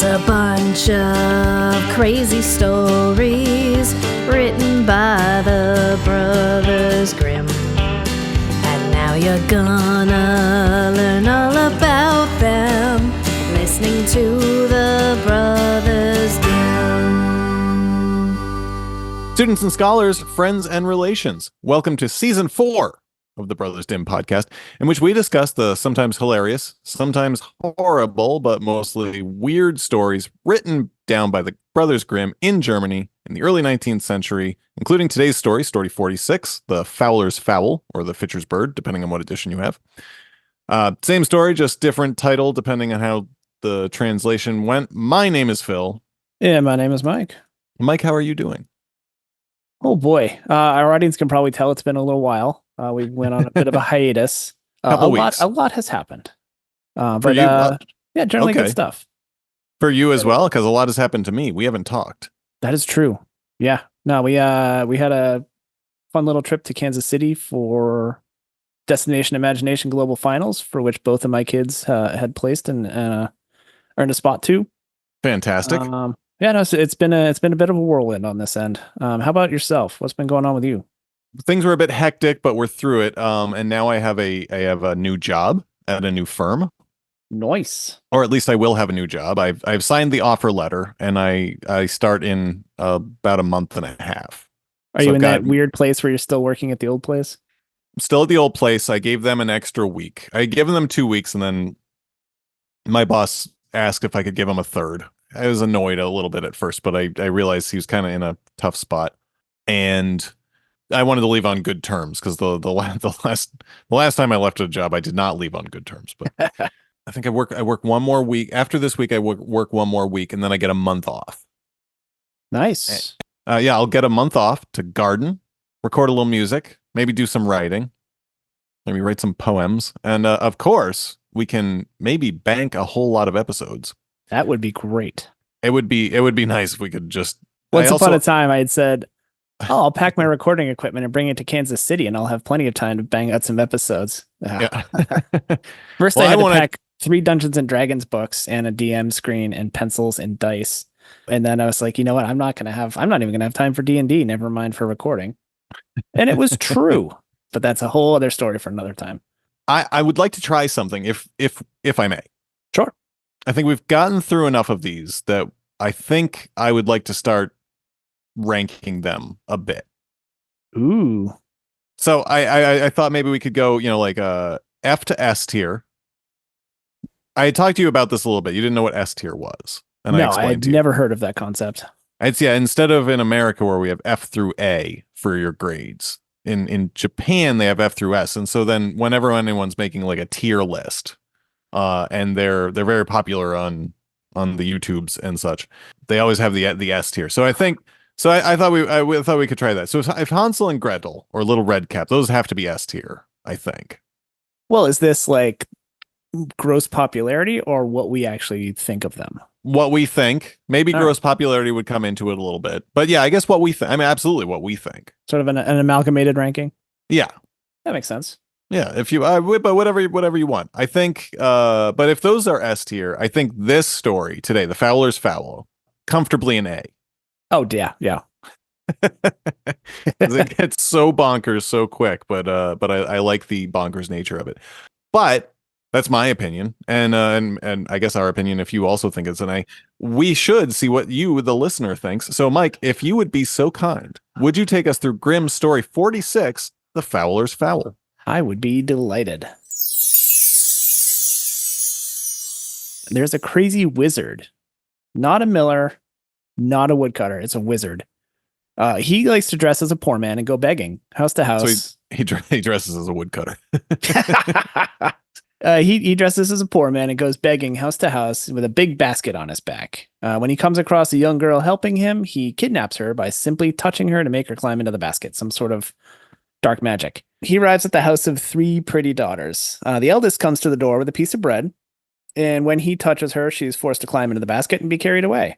It's a bunch of crazy stories written by the Brothers Grimm. And now you're gonna learn all about them, listening to the Brothers Grimm. Students and scholars, friends and relations, welcome to Season 4 of the Brothers Dim podcast, in which we discuss the sometimes hilarious, sometimes horrible, but mostly weird stories written down by the Brothers Grimm in Germany in the early 19th century, including today's story, story 46, the Fowler's Fowl, or the Fisher's Bird, depending on what edition you have. Same story, just different title, depending on how the translation went. My name is Phil. Yeah, my name is Mike. Mike, how are you doing? Oh boy, our audience can probably tell it's been a little while. We went on a bit of a hiatus. A lot has happened. But yeah, generally good stuff. For you as well, because a lot has happened to me. We haven't talked. That is true. Yeah. No, we had a fun little trip to Kansas City for Destination Imagination Global Finals, for which both of my kids had placed and earned a spot too. Fantastic. Yeah, no, so it's been a bit of a whirlwind on this end. How about yourself? What's been going on with you? Things were a bit hectic, but we're through it. And now I have a new job at a new firm. Nice. Or at least I will have a new job. I've signed the offer letter, and I start in about a month and a half. Are you in that weird place where you're still working at the old place? I'm still at the old place. I gave them an extra week. I gave them 2 weeks, and then my boss asked if I could give him a third. I was annoyed a little bit at first, but I realized he was kind of in a tough spot, and I wanted to leave on good terms, because the last time I left a job, I did not leave on good terms. But I think I work one more week. After this week, I work one more week, and then I get a month off. Nice. Yeah, I'll get a month off to garden, record a little music, maybe do some writing, maybe write some poems, and of course, we can maybe bank a whole lot of episodes. That would be great. It would be nice if we could just. Once upon a time, I had said, "Oh, I'll pack my recording equipment and bring it to Kansas City, and I'll have plenty of time to bang out some episodes." Yeah. First, I had to pack 3 Dungeons and Dragons books and a DM screen and pencils and dice, and then I was like, you know what? I'm not even gonna have time for D&D. Never mind for recording. And it was true, but that's a whole other story for another time. I would like to try something, if I may. Sure. I think we've gotten through enough of these that I think I would like to start ranking them a bit. Ooh. So I thought maybe we could go, like F to S tier. I had talked to you about this a little bit. You didn't know what S tier was. And no, I had never heard of that concept. Instead of in America where we have F through A for your grades, in Japan they have F through S. And so then whenever anyone's making like a tier list, and they're very popular on the YouTubes and such, they always have the S tier. So I thought we could try that. So if Hansel and Gretel or Little Red Cap, those have to be S tier, I think. Well, is this like gross popularity or what we actually think of them? What we think. Maybe gross popularity would come into it a little bit, but yeah, I guess what we think. I mean, absolutely what we think. Sort of an amalgamated ranking. Yeah, that makes sense. Yeah, if you but whatever you want. I think but if those are S tier, I think this story today, the Fowler's Fowl, comfortably an A. Oh yeah. It gets so bonkers so quick, but I like the bonkers nature of it. But that's my opinion, and I guess our opinion. If you also think it's an A, we should see what you, the listener, thinks. So, Mike, if you would be so kind, would you take us through Grimm's story 46, the Fowler's Fowl? I would be delighted. There's a crazy wizard, not a miller, not a woodcutter. It's a wizard. He likes to dress as a poor man and go begging house to house. So he dresses as a woodcutter. He dresses as a poor man and goes begging house to house with a big basket on his back. When he comes across a young girl helping him, he kidnaps her by simply touching her to make her climb into the basket. Some sort of dark magic. He arrives at the house of 3 pretty daughters. The eldest comes to the door with a piece of bread, and when he touches her, she's forced to climb into the basket and be carried away.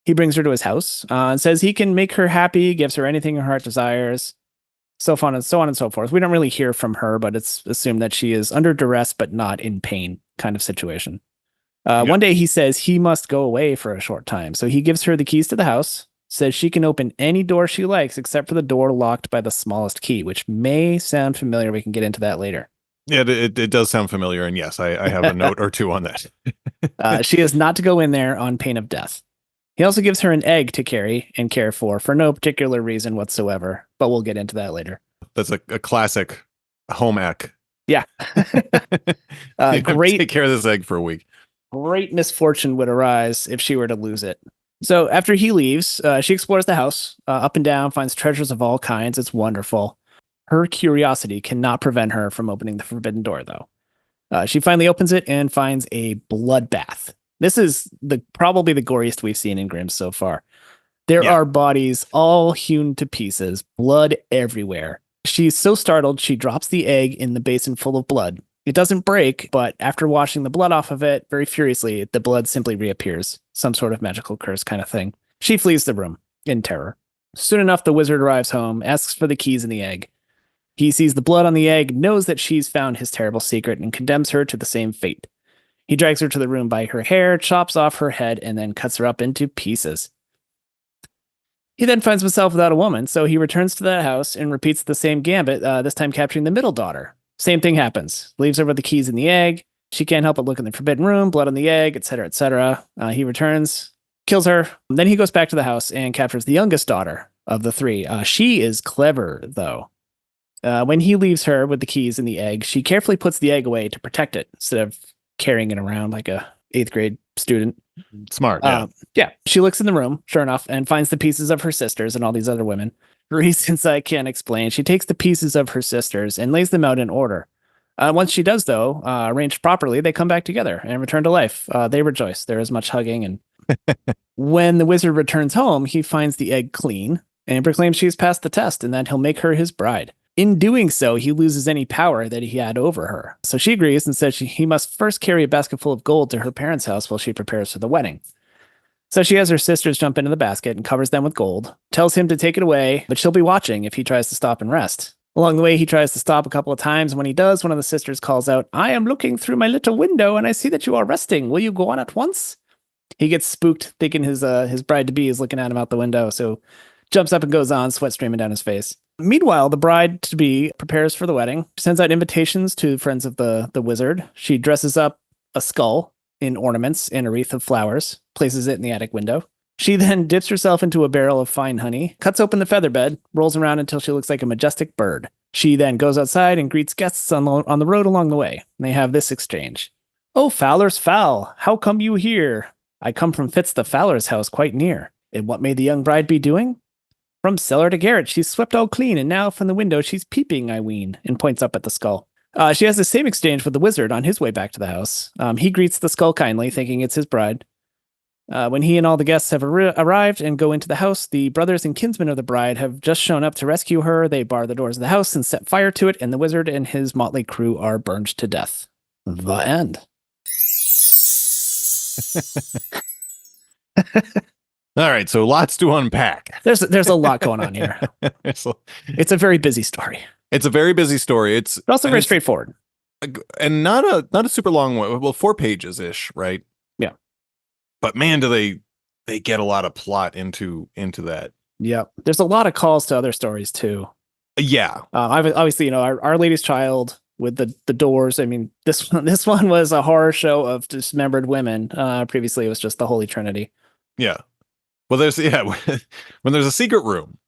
He brings her to his house and says he can make her happy, gives her anything her heart desires, so on and so forth. We don't really hear from her, but it's assumed that she is under duress but not in pain kind of situation. One day he says he must go away for a short time. So he gives her the keys to the house, says she can open any door she likes except for the door locked by the smallest key, which may sound familiar. We can get into that later. Yeah, it does sound familiar. And yes, I have a note or two on that. She is not to go in there on pain of death. He also gives her an egg to carry and care for no particular reason whatsoever, but we'll get into that later. That's a classic home ec. Yeah. Great. Take care of this egg for a week. Great misfortune would arise if she were to lose it. So after he leaves, she explores the house up and down, finds treasures of all kinds. It's wonderful. Her curiosity cannot prevent her from opening the forbidden door, though. She finally opens it and finds a bloodbath. This is probably the goriest we've seen in Grimm so far. There are bodies all hewn to pieces, blood everywhere. She's so startled, she drops the egg in the basin full of blood. It doesn't break, but after washing the blood off of it very furiously, the blood simply reappears. Some sort of magical curse kind of thing. She flees the room in terror. Soon enough, the wizard arrives home, asks for the keys and the egg. He sees the blood on the egg, knows that she's found his terrible secret, and condemns her to the same fate. He drags her to the room by her hair, chops off her head, and then cuts her up into pieces. He then finds himself without a woman, so he returns to that house and repeats the same gambit, this time capturing the middle daughter. Same thing happens. Leaves her with the keys and the egg. She can't help but look in the forbidden room, blood on the egg, etc., etc. He returns, kills her. Then he goes back to the house and captures the youngest daughter of the three. She is clever, though. When he leaves her with the keys and the egg, she carefully puts the egg away to protect it instead of carrying it around like a 8th grade student. Smart. Yeah. She looks in the room, sure enough, and finds the pieces of her sisters and all these other women. For reasons I can't explain, she takes the pieces of her sisters and lays them out in order. Once she does, though, arranged properly, they come back together and return to life. They rejoice. There is much hugging. And when the wizard returns home, he finds the egg clean and proclaims she's passed the test and that he'll make her his bride. In doing so, he loses any power that he had over her. So she agrees and says he must first carry a basket full of gold to her parents' house while she prepares for the wedding. So she has her sisters jump into the basket and covers them with gold, tells him to take it away, but she'll be watching if he tries to stop and rest. Along the way, he tries to stop a couple of times. When he does, one of the sisters calls out, "I am looking through my little window and I see that you are resting. Will you go on at once?" He gets spooked, thinking his bride-to-be is looking at him out the window, so jumps up and goes on, sweat streaming down his face. Meanwhile, the bride-to-be prepares for the wedding, sends out invitations to friends of the wizard. She dresses up a skull in ornaments and a wreath of flowers, places it in the attic window. She then dips herself into a barrel of fine honey, cuts open the feather bed, rolls around until she looks like a majestic bird. She then goes outside and greets guests on the road along the way. They have this exchange. "Oh, Fowler's fowl, how come you here? I come from Fitz the Fowler's house quite near. And what may the young bride be doing? From cellar to garret, she's swept all clean, and now from the window she's peeping, I ween," and points up at the skull. She has the same exchange with the wizard on his way back to the house. He greets the skull kindly, thinking it's his bride. When he and all the guests have arrived and go into the house, the brothers and kinsmen of the bride have just shown up to rescue her. They bar the doors of the house and set fire to it, and the wizard and his motley crew are burned to death. The end. All right, so lots to unpack. There's a lot going on here. It's a very busy story. It's a very busy story. It's also very straightforward, and not a super long one. Well, 4 pages ish, right? Yeah. But man, do they get a lot of plot into that. Yeah. There's a lot of calls to other stories too. Yeah. Obviously, Our Lady's Child with the doors. I mean, this one was a horror show of dismembered women. Previously, it was just the Holy Trinity. Yeah. Well, when there's a secret room,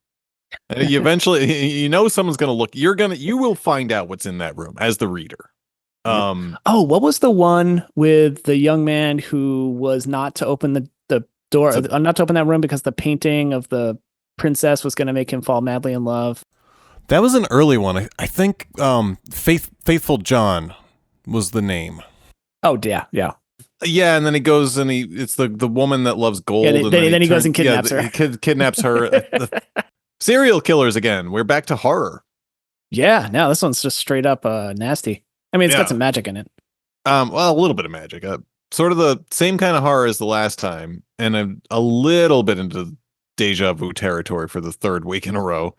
you eventually, someone's going to look. You will find out what's in that room as the reader. What was the one with the young man who was not to open the door, not to open that room because the painting of the princess was going to make him fall madly in love? That was an early one. I think Faithful John was the name. Oh, yeah. Yeah. Yeah, and then he goes and it's the woman that loves gold. Yeah, then he goes and kidnaps her. He kidnaps her. Serial killers again. We're back to horror. Yeah, no, this one's just straight up nasty. I mean, it's got some magic in it. Well, a little bit of magic. Sort of the same kind of horror as the last time, and a little bit into deja vu territory for the 3rd week in a row.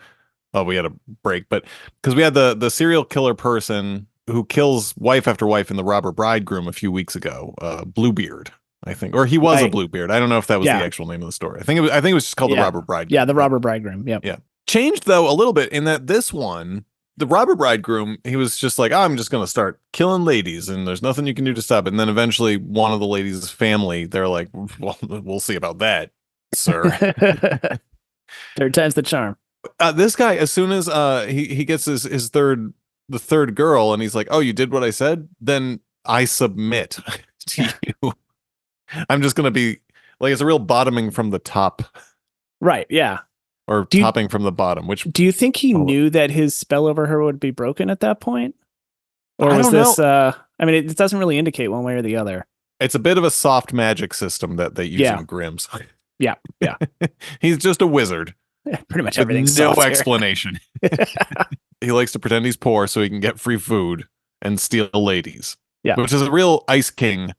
Oh, we had a break, but because we had the serial killer person who kills wife after wife in the robber bridegroom a few weeks ago, Bluebeard, I think, or he was a Right. Bluebeard. I don't know if that was the actual name of the story. I think it was just called the robber bridegroom. Yeah, the robber bridegroom. Yep. Yeah. Changed though a little bit in that this one, the robber bridegroom, he was just like, oh, I'm just going to start killing ladies and there's nothing you can do to stop it. And then eventually one of the ladies' family, they're like, well, we'll see about that, sir. Third time's the charm. This guy, as soon as he gets the third girl and he's like, oh, you did what I said? Then I submit to you. I'm just going to be like, it's a real bottoming from the top. Right. Yeah. Or topping from the bottom, which do you think he knew that his spell over her would be broken at that point? Or was this I mean, it doesn't really indicate one way or the other. It's a bit of a soft magic system that they use in Grimm's. Yeah. He's just a wizard. Pretty much everything's no soft explanation. He likes to pretend he's poor so he can get free food and steal ladies. Yeah. Which is a real Ice King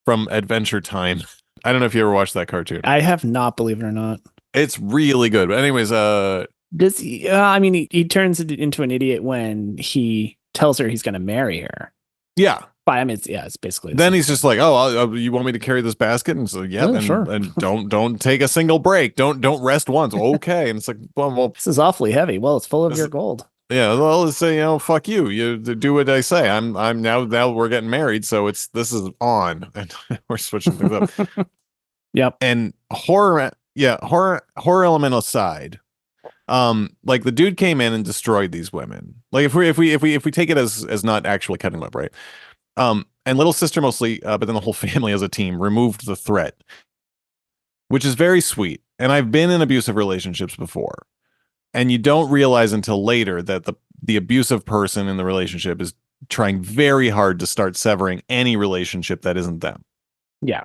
from Adventure Time. I don't know if you ever watched that cartoon. I have not, believe it or not. It's really good. But anyways, does he, I mean, he turns into an idiot when he tells her he's going to marry her. Yeah. But I mean, it's basically. Then he's just like, oh, you want me to carry this basket? And so, yeah, sure. And don't take a single break. Don't rest once. Okay. And it's like, well, this is awfully heavy. Well, it's full of your gold. Yeah. Well, let's say, fuck you. You do what I say. I'm now we're getting married. So this is on and we're switching things up. Yep. And horror element aside, like the dude came in and destroyed these women. Like if we take it as not actually cutting them up, right? And little sister mostly, but then the whole family as a team removed the threat, which is very sweet. And I've been in abusive relationships before, and you don't realize until later that the abusive person in the relationship is trying very hard to start severing any relationship that isn't them. Yeah.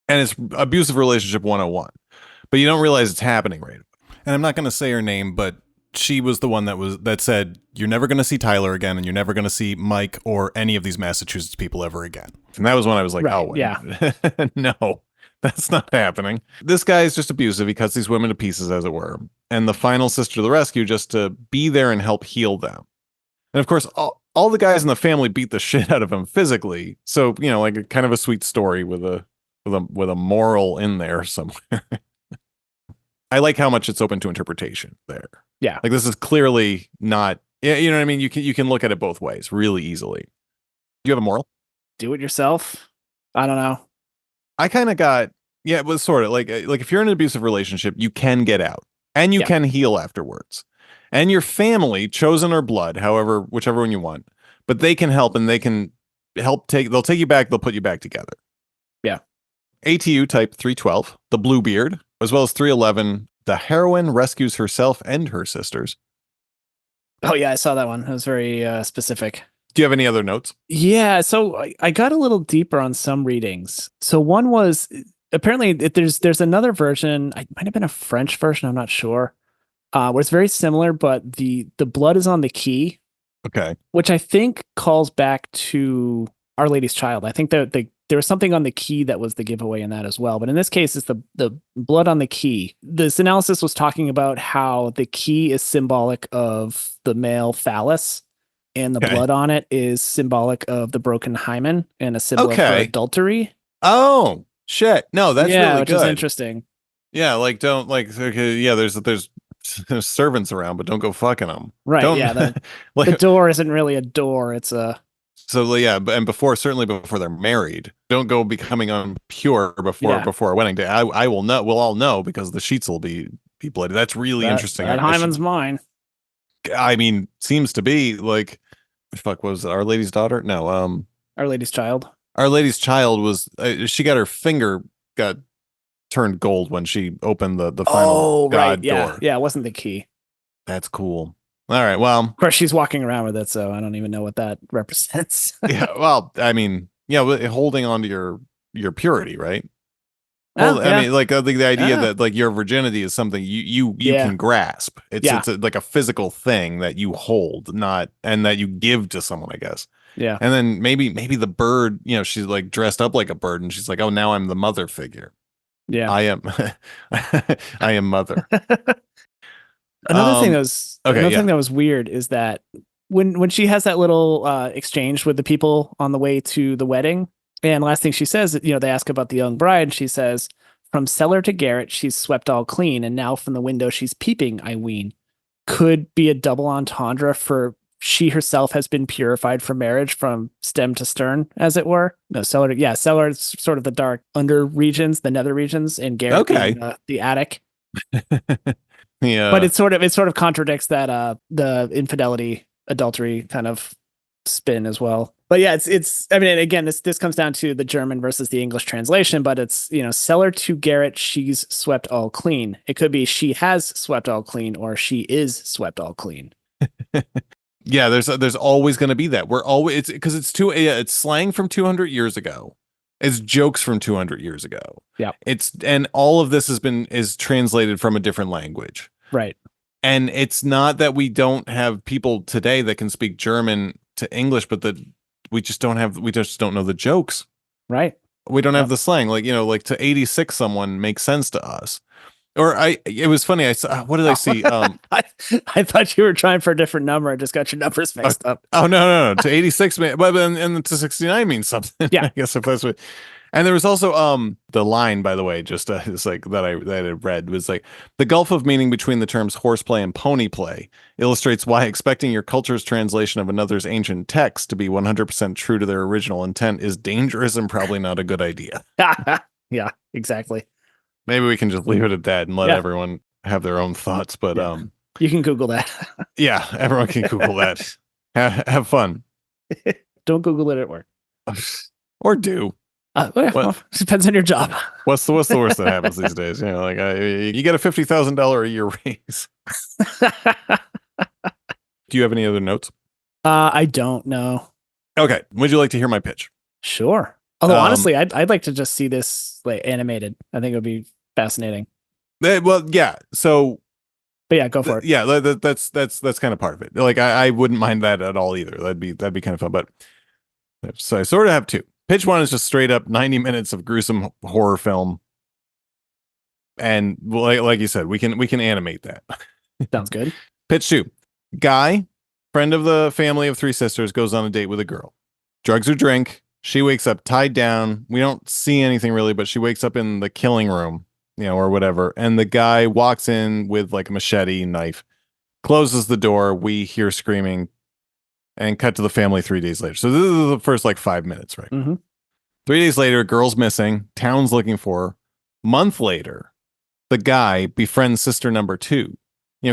And it's abusive relationship 101. But you don't realize it's happening right away. And I'm not going to say her name, but she was the one that said, you're never going to see Tyler again, and you're never going to see Mike or any of these Massachusetts people ever again. And that was when I was like, right, oh, yeah. No, that's not happening. This guy is just abusive. He cuts these women to pieces, as it were. And the final sister to the rescue just to be there and help heal them. And of course, all the guys in the family beat the shit out of him physically. So, like a kind of a sweet story with a moral in there somewhere. I like how much it's open to interpretation there. Yeah. Like this is clearly not, you know what I mean? You can look at it both ways really easily. Do you have a moral? Do it yourself. I don't know. I kind of got, it was sort of like if you're in an abusive relationship, you can get out and you can heal afterwards. And your family, chosen or blood, whichever one you want, but they can help and they can help they'll take you back. They'll put you back together. Yeah. ATU type 312, the Bluebeard, as well as 311, the heroine rescues herself and her sisters. Oh, yeah, I saw that one. It was very specific. Do you have any other notes? Yeah, so I got a little deeper on some readings. So one was, apparently there's another version, it might have been a French version, I'm not sure, where it's very similar, but the blood is on the key. Okay. Which I think calls back to Our Lady's Child. I think that there was something on the key that was the giveaway in that as well. But in this case, it's the blood on the key. This analysis was talking about how the key is symbolic of the male phallus, and the blood on it is symbolic of the broken hymen and a symbol of adultery. Oh, shit. No, that's really which good. Is interesting. Yeah, there's servants around, but don't go fucking them. Right, the door isn't really a door, it's a... So yeah, and certainly before they're married, don't go becoming impure before a wedding day. I will know. We'll all know because the sheets will be bloody. That's really interesting. That hymen's mine. I mean, seems to be like, fuck. What was it? Our Lady's Daughter? No. Our Lady's Child. Our Lady's Child was. She got her finger turned gold when she opened the final God door. Yeah, it wasn't the key. That's cool. All right. Well, of course, she's walking around with it, so I don't even know what that represents. Yeah. Well, I mean, holding on to your purity, right? I mean, like the idea that like your virginity is something you can grasp. It's like a physical thing that you hold, and that you give to someone, I guess. Yeah. And then maybe the bird, she's like dressed up like a bird, and she's like, oh, now I'm the mother figure. Yeah. I am. I am mother. Another thing that was weird is that when she has that little exchange with the people on the way to the wedding, and last thing she says, they ask about the young bride, and she says, "From cellar to garret, she's swept all clean, and now from the window she's peeping, I ween." Could be a double entendre for she herself has been purified for marriage from stem to stern, as it were. No, cellar. Yeah, cellar is sort of the dark under regions, the nether regions, and garret being, the attic. Yeah, But it sort of contradicts that the infidelity, adultery kind of spin as well. But yeah, it's I mean, again, this comes down to the German versus the English translation, but it's, cellar to garret, she's swept all clean. It could be she has swept all clean, or she is swept all clean. Yeah, there's always going to be that. We're always, it's because it's slang from 200 years ago. It's jokes from 200 years ago. Yeah. And all of this is translated from a different language. Right. And it's not that we don't have people today that can speak German to English, but that we just don't know the jokes. Right. We don't have the slang. Like, like to 86 someone makes sense to us. Or it was funny. I saw, what did I see? I thought you were trying for a different number. I just got your numbers mixed up. Oh, no. To 86, but and to 69 means something. Yeah. I guess if that's what. And there was also the line, by the way, just it's like that I read was like, the gulf of meaning between the terms horseplay and pony play illustrates why expecting your culture's translation of another's ancient text to be 100% true to their original intent is dangerous and probably not a good idea. Yeah, exactly. Maybe we can just leave it at that and let everyone have their own thoughts. But you can Google that. Yeah, everyone can Google that. Have fun. Don't Google it at work. Or do. Well, depends on your job. What's the worst that happens these days? You get a $50,000 a year raise. Do you have any other notes? I don't know. Okay. Would you like to hear my pitch? Sure. Although honestly, I'd like to just see this like animated. I think it would be fascinating. Well, yeah. So, but yeah, go for it. Yeah, that's kind of part of it. Like I wouldn't mind that at all either. That'd be kind of fun. But so I sort of have two. Pitch one is just straight up 90 minutes of gruesome horror film, and like you said, we can animate that. Sounds good. Pitch two: guy, friend of the family of three sisters, goes on a date with a girl. Drugs or drink. She wakes up tied down. We don't see anything really, but she wakes up in the killing room, or whatever. And the guy walks in with like a machete, knife, closes the door. We hear screaming and cut to the family 3 days later. So this is the first like 5 minutes, right? Mm-hmm. 3 days later, girl's missing. Town's looking for her. Month later, the guy befriends sister number 2,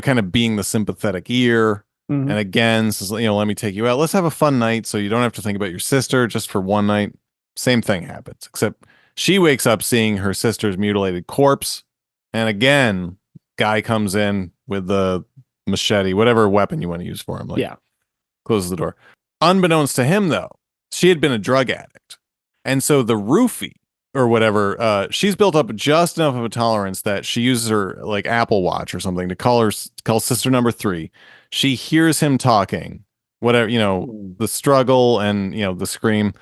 kind of being the sympathetic ear. Mm-hmm. And again, says, let me take you out. Let's have a fun night so you don't have to think about your sister just for one night. Same thing happens, except she wakes up seeing her sister's mutilated corpse. And again, guy comes in with the machete, whatever weapon you want to use for him. Closes the door. Unbeknownst to him, though, she had been a drug addict. And so the roofie or whatever, she's built up just enough of a tolerance that she uses her like Apple Watch or something to call sister number 3. She hears him talking, whatever, the struggle and, the scream,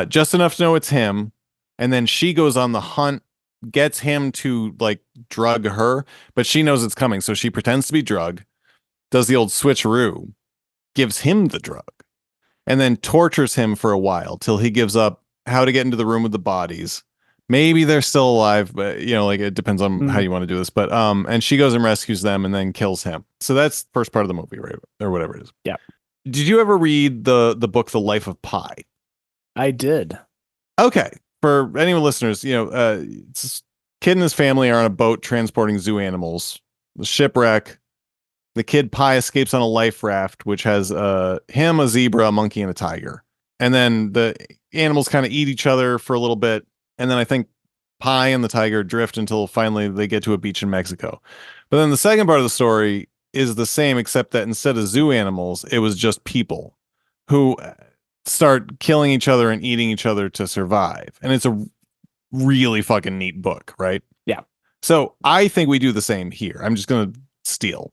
just enough to know it's him. And then she goes on the hunt, gets him to like drug her, but she knows it's coming. So she pretends to be drugged, does the old switcheroo, gives him the drug, and then tortures him for a while till he gives up how to get into the room with the bodies. Maybe they're still alive, but it depends on how you want to do this. But and she goes and rescues them and then kills him. So that's the first part of the movie, right? Or whatever it is. Yeah. Did you ever read the book The Life of Pi? I did. Okay. For any listeners, it's kid and his family are on a boat transporting zoo animals. The shipwreck. The kid Pi escapes on a life raft, which has him, a zebra, a monkey, and a tiger. And then the animals kind of eat each other for a little bit. And then I think Pi and the tiger drift until finally they get to a beach in Mexico. But then the second part of the story is the same, except that instead of zoo animals, it was just people who start killing each other and eating each other to survive. And it's a really fucking neat book, right? Yeah. So I think we do the same here. I'm just going to steal.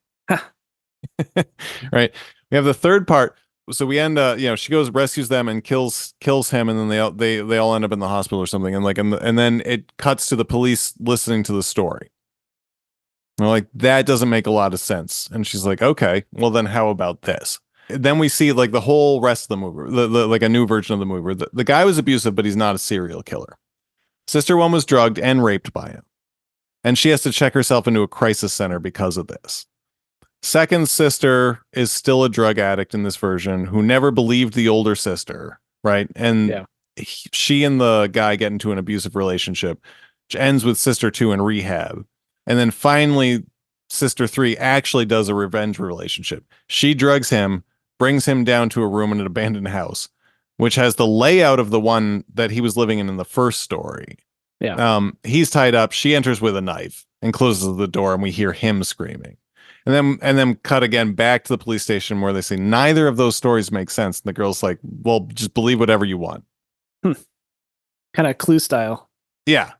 Right. We have the third part. So we end she goes, rescues them and kills him, and then they all end up in the hospital or something, and then it cuts to the police listening to the story. And they're like, that doesn't make a lot of sense. And she's like, okay, well then how about this? then we see like the whole rest of the movie, like a new version of the movie. The guy was abusive, but he's not a serial killer. Sister one was drugged and raped by him, and she has to check herself into a crisis center because of this. Second sister is still a drug addict in this version who never believed the older sister, right? And she and the guy get into an abusive relationship, which ends with sister two in rehab. And then finally, sister three actually does a revenge relationship. She drugs him, brings him down to a room in an abandoned house, which has the layout of the one that he was living in the first story. Yeah. He's tied up. She enters with a knife and closes the door, and we hear him screaming. And then cut again back to the police station where they say neither of those stories make sense. And the girl's like, well, just believe whatever you want. Kind of Clue style. Yeah.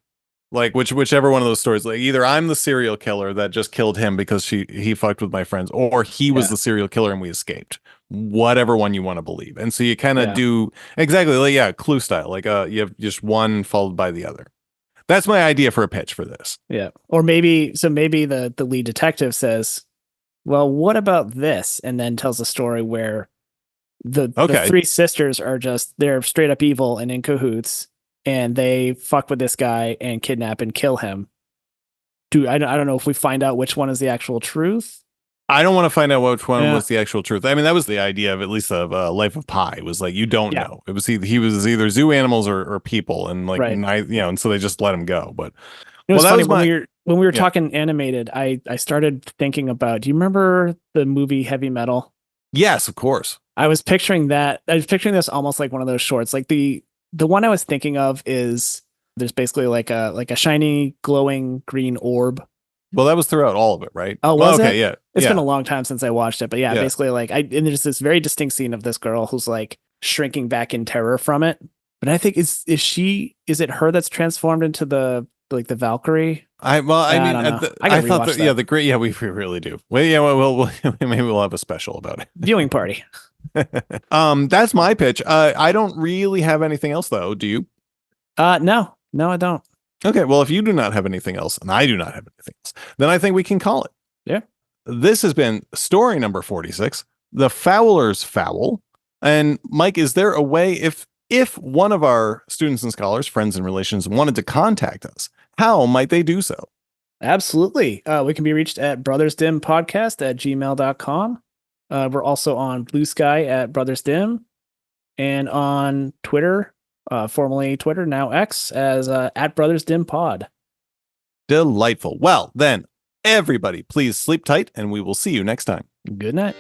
Like whichever one of those stories, like either I'm the serial killer that just killed him because he fucked with my friends, or he was the serial killer and we escaped. Whatever one you want to believe. And so you kind of do exactly like, Clue style. Like you have just one followed by the other. That's my idea for a pitch for this. Yeah. Or maybe the lead detective says, well, what about this? And then tells a story where the three sisters are they're straight up evil and in cahoots, and they fuck with this guy and kidnap and kill him. I don't know if we find out which one is the actual truth. I don't want to find out which one was the actual truth. I mean, that was the idea of at least of Life of Pi, was like, you don't know. It was he was either zoo animals or people, and like, and so they just let him go. But it was funny when we were talking animated, I started thinking about, do you remember the movie Heavy Metal? Yes, of course. I was picturing that. I was picturing this almost like one of those shorts. Like the one I was thinking of is there's basically like a shiny glowing green orb. Well, that was throughout all of it, right? Oh, was it? Okay, yeah. It's been a long time since I watched it, but basically like and there's this very distinct scene of this girl who's like shrinking back in terror from it. But I think is it her that's transformed into the Valkyrie? I thought that. the great we really do. Well, maybe we'll have a special about it. Viewing party. That's my pitch. I don't really have anything else though. Do you? No, I don't. Okay, well, if you do not have anything else, and I do not have anything else, then I think we can call it. Yeah. This has been story number 46, The Fowler's Fowl. And Mike, is there a way, if one of our students and scholars, friends and relations, wanted to contact us, how might they do so? Absolutely. We can be reached at brothersdimpodcast@gmail.com. We're also on Blue Sky at brothersdim, and on Twitter, formerly Twitter, now X, as at brothersdimpod. Delightful. Well, then, everybody, please sleep tight, and we will see you next time. Good night.